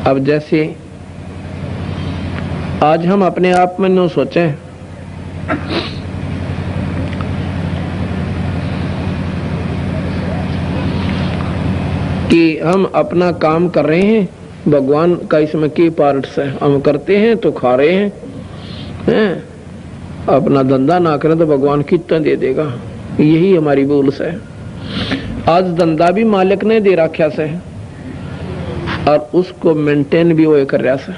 अब जैसे आज हम अपने आप में न सोचें कि हम अपना काम कर रहे हैं, भगवान का इसमें की पार्ट्स है, हम करते हैं तो खा रहे हैं, अपना धंधा ना करें तो भगवान कितना दे देगा। यही हमारी भूल है। आज धंधा भी मालिक ने दे रखा से और उसको मेंटेन भी वो कर रहा से,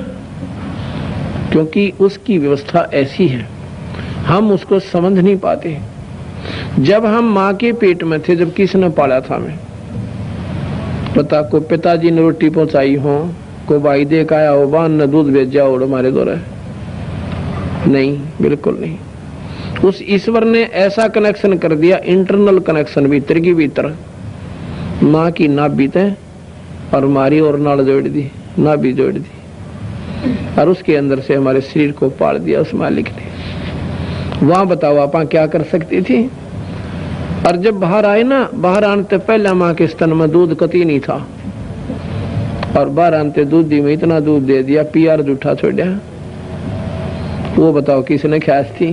क्योंकि उसकी व्यवस्था ऐसी है, हम उसको समझ नहीं पाते। जब हम माँ के पेट में थे, जब किसने पाला था हमें, पता को पिताजी ने रोटी पहुंचाई हो, को भाई दे के आया हो, बान ने दूध भेजा हो हमारे द्वारा? नहीं, बिल्कुल नहीं। उस ईश्वर ने ऐसा कनेक्शन कर दिया, इंटरनल कनेक्शन भीतर की भीतर, माँ की नाभि तय और हमारी और नाड़ जोड़ दी, नाभि जोड़ दी, और उसके अंदर से हमारे शरीर को पाल दिया उस मालिक ने। वहां बताओ आप क्या कर सकती थी? और जब बाहर आए ना, बाहर आने से पहले माँ के स्तन में दूध कती नहीं था, और बाहर आने दूधी में इतना दूध दे दिया, पियार जूठा छोड़ा। वो बताओ किसने ख्यास थी?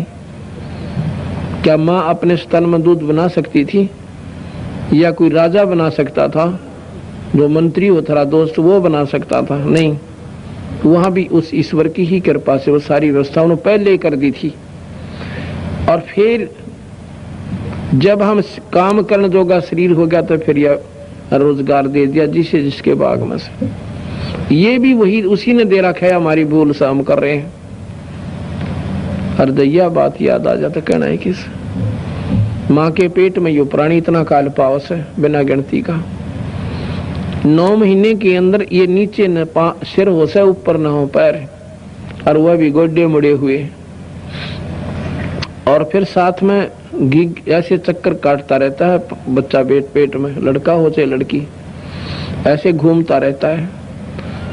क्या माँ अपने स्तन में दूध बना सकती थी, या कोई राजा बना सकता था, जो मंत्री हो था दोस्त वो बना सकता था? नहीं, वहां भी उस ईश्वर की ही कृपा से वो सारी व्यवस्था उन्होंने पहले ही कर दी थी। और फिर जब हम काम करने जोगा शरीर हो गया तो फिर यह रोजगार दे दिया जिसे जिसके बाग में से। ये भी वही उसी ने दे रखा है, हमारी भूल से हम कर रहे हैं। हरदैया बात याद आ जाता, कहना है किस माँ के पेट में यो प्राणी इतना काल पावस है बिना गिनती का। 9 महीने के अंदर ये नीचे न सिर हो से, ऊपर न हो पैर, और वह भी गोड्डे मुड़े हुए, और फिर साथ में घी ऐसे चक्कर काटता रहता है बच्चा पेट में, लड़का हो चाहे लड़की, ऐसे घूमता रहता है।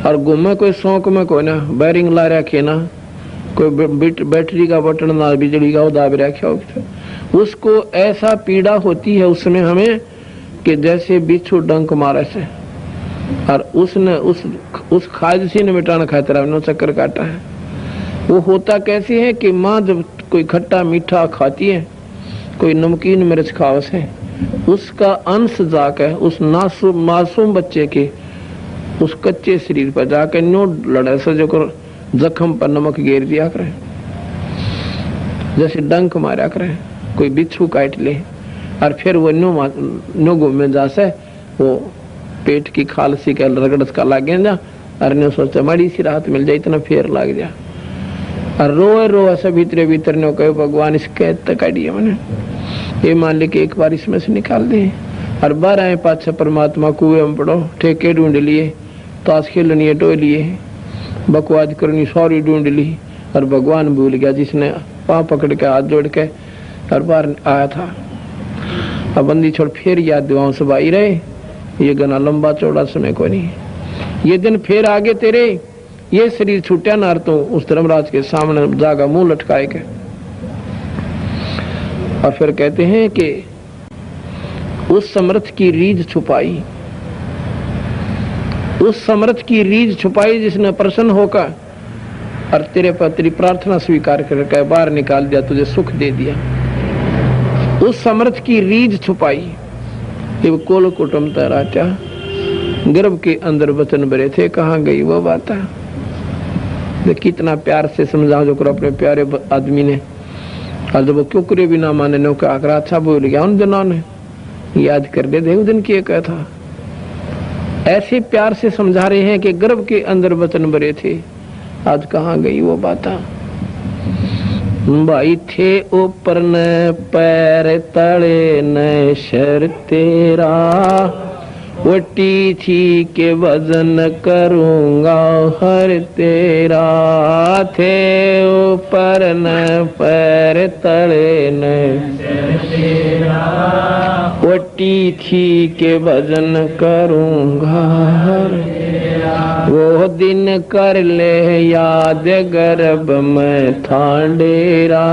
और घूमे कोई शौक में, कोई ना बैरिंग ला रखे ना, कोई बैटरी का बटन ना बिजली का वो दाब रखा हो। उसको ऐसा पीड़ा होती है उसमें हमें कि जैसे बिच्छू डंक मारे से, और उसने उस खादसी ने मिटाना खातिर चक्कर काटा है। वो होता कैसे है कि माँ जब कोई खट्टा मीठा खाती है, कोई नमकीन मिर्च खावस है, उसका अंश जाकर उस मासूम बच्चे के उस कच्चे शरीर पर जाकर नो लड़े से जो कर जख्म पर नमक घेर दिया करे, जैसे डंक मारा करे, कोई बिच्छू काट ले, और फिर वो नो घूमे जा से वो पेट की खालसी का रगड़ का लागे जा, और ने सोचा बड़ी सी राहत मिल जाए, इतना फेर लाग जा, और रोए रोए से भीतरे भीतर ने कहे भगवान इसके काटिए मैंने, ये मालिक एक बार इसमें से निकाल दे। और बार आए पाछे परमात्मा कुएं में पड़ो, ठेके ढूंढ लिए, ताश खेलनी टो लिए, बकवाद करनी सॉरी ढूंढ ली, और भगवान भूल गया जिसने पाँव पकड़ के हाथ जोड़ के और बार आया था। अब बंदी छोड़ फिर याद दुआओं से भाई रहे, ये गना लंबा चौड़ा समय को नहीं। ये दिन फिर आगे तेरे ये शरीर छूटा नार तो उस धर्मराज के सामने जागा मुंह लटकाए के, और फिर कहते हैं कि उस समर्थ की रीझ छुपाई, उस समर्थ की रीझ छुपाई जिसने प्रसन्न होकर और तेरे पर तेरी प्रार्थना स्वीकार करके बाहर निकाल दिया, तुझे सुख दे दिया। उस समर्थ की रीझ छुपाई। ये कोल कुटुंब तराटा गर्भ के अंदर वचन भरे थे, कहाँ गई वो बात? कितना प्यार से समझाओ जो अपने प्यारे आदमी ने, और जब वो क्यों करे भी ना माने नो का आकर अच्छा बोल गया, उन दिनों ने याद कर दे दे दिन की क्या था। ऐसे प्यार से समझा रहे हैं कि गर्भ के अंदर वचन भरे थे, आज कहाँ गई वो बात? भाई थे ऊपर न पैर तले न शर तेरा, वटी थी के वजन करूंगा हर तेरा, थे ऊपर न पैर तले न वटी थी के वजन करूंगा हर तेरा, वो दिन कर ले याद गर्भ में था डेरा,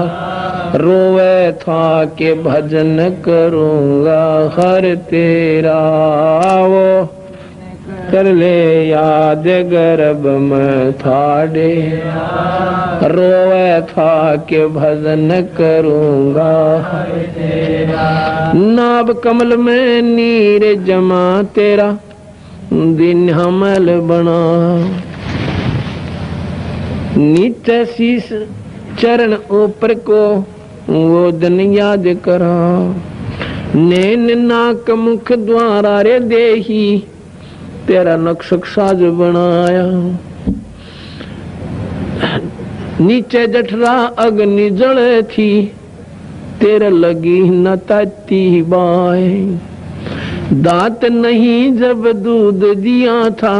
रोवे था के भजन करूंगा हर तेरा, वो कर ले याद गर्भ में था डेरा, रोवे था के भजन करूंगा नाभ कमल में नीर जमा तेरा दिन हमल बना, नीचे शीश चरण ऊपर को वो दिन याद करा, नैन नाक मुख द्वारा रे देही तेरा नक्शक साज बनाया, नीचे जठरा अग्नि जल थी तेरे लगी न ताती बाय, दांत नहीं जब दूध दिया था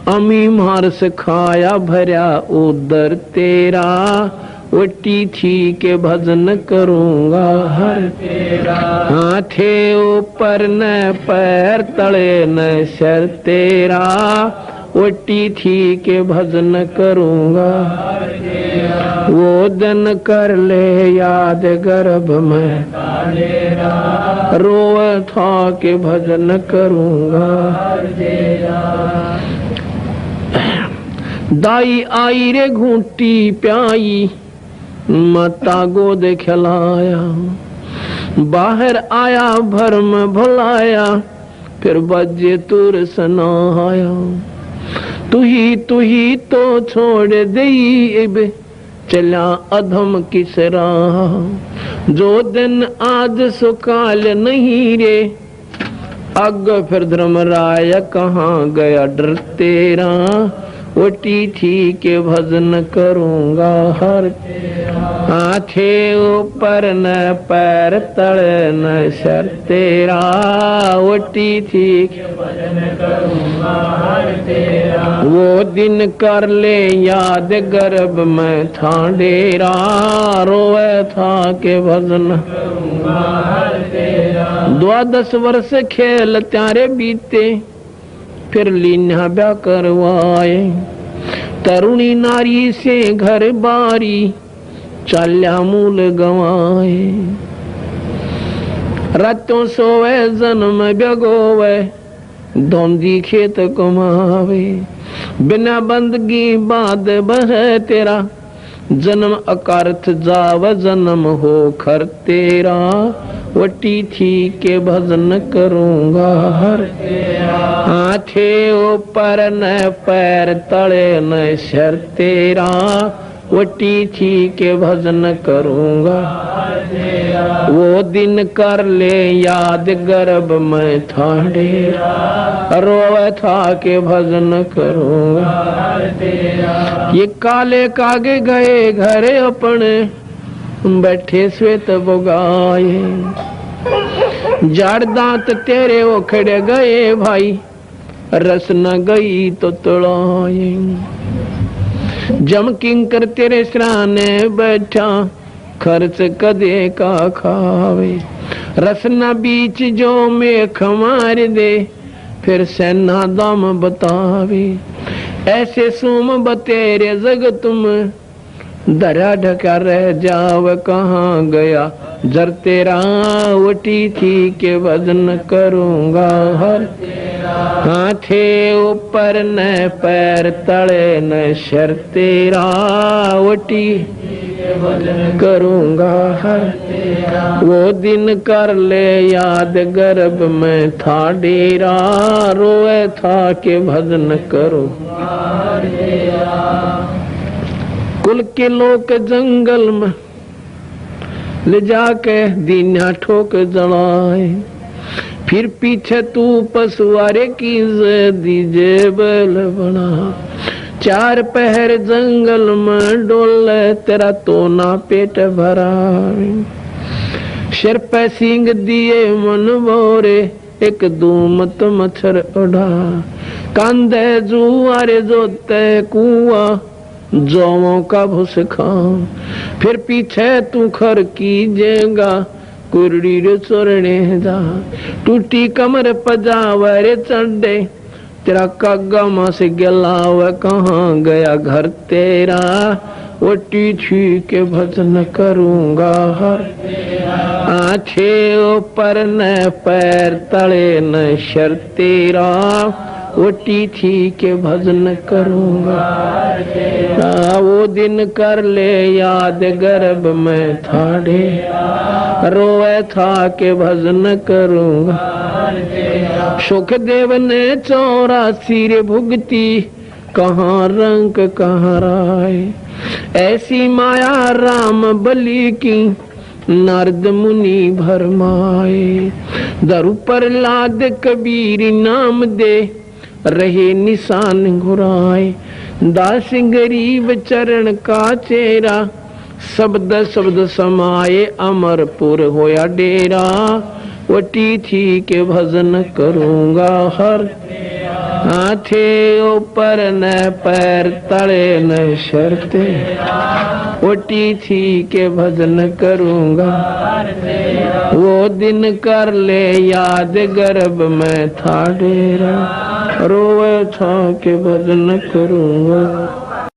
अमी मार से खाया भरा उदर तेरा, वटी थी के भजन करूंगा हर तेरा, हाथे ऊपर न पैर तले न सर तेरा, वटी थी के भजन करूंगा हर तेरा, वो दिन कर ले याद गर्भ में रोए था के भजन करूंगा हर तेरा, दाई आई रे घूंटी प्याई माता गोद खिलाया, बाहर आया भरम भुलाया फिर बजे तुर सनाया, तू ही तो छोड़ दई चला अधम किस राह, जो दिन आज सुकाल नहीं रे अग फिर धर्मराय कहाँ गया डर तेरा, वटी थी के भजन करूंगा हर तेरा, हाथे ऊपर न पैर तले न सर तेरा, वटी थी के भजन करूंगा हर तेरा, वो दिन कर ले याद गर्भ में था डेरा, रोए था के भजन करूंगा हर तेरा, 12 वर्ष खेल त्यारे बीते फिर लीना ब्याह करवाए, तरुणी नारी से घर बारी चाल्या मूल गवाए, रातों सोवे जन्म बेगोवे धोंदी खेत कमावे, बिना बंदगी बाद बह तेरा जन्म अकारथ जाव जन्म हो खर तेरा, वटी थी के भजन करूंगा हर तेरा, हाथे ऊपर न पैर तले न सर तेरा, वटी थी के भजन करूंगा हर तेरा, वो दिन कर ले याद गर्भ में था डेरा, रोवे था के भजन करूंगा हर तेरा, ये काले कागे गए घरे अपने बैठे श्वेत बोगाए, जाड़ दांत तेरे उखड़ गए भाई रस न गई तो तुड़ाए, जम किंकर तेरे सराने बैठा खर्च कदे का खावे, रस न बीच जो मेख मार दे फिर सेना दम बतावे, ऐसे सुम बतेरे जग तुम दरा ढका रह जाव कहाँ गया जर तेरा, वटी थी के भजन करूंगा हर तेरा, हाथे ऊपर न पैर तले न सर तेरा, वटी के भजन करूंगा हर तेरा, वो दिन कर ले याद गर्भ में था डेरा, रोए था के भजन करूंगा हर तेरा, कुल के लोग जंगल में ले जाके दीना ठोक जलाए, फिर पीछे तू पशुआरे की दीजे बैल बना, 4 पहर जंगल में डोले तेरा तो ना पेट भरा, सिर पे सींग दिए मन बोरे एक दूमत मच्छर उड़ा, कांधे जुआरे जोते कुआ जौओं का भूस खा, फिर पीछे तू खर कीजेगा कुरड़ी रे चोरने जा, टूटी कमर पजावर चढ़े तेरा कगमा से गलाव कहाँ गया घर तेरा, वटी थी के भजन करूंगा हर तेरा, आँखे ऊपर न पैर तले न सर तेरा, ओटी थी के भजन करूंगा। वो दिन कर ले याद गर्भ में थाड़े, रोए था के भजन करूंगा। सुखदेव ने 84 रे भुगती, कहाँ रंग कहाँ राय। ऐसी माया राम बलि की, नारद मुनि भरमाए। दरु पर लाद कबीर नाम दे, रहे निशान घुराए। दास गरीब चरण का चेरा, शब्द शब्द समाये अमरपुर होया डेरा। वटी थी के भजन करूंगा हर, हाथे ऊपर न पैर तले न शर्ते। वटी थी के भजन करूंगा, वो दिन कर ले याद गर्भ में था डेरा। रोए था के भजन करूंगा।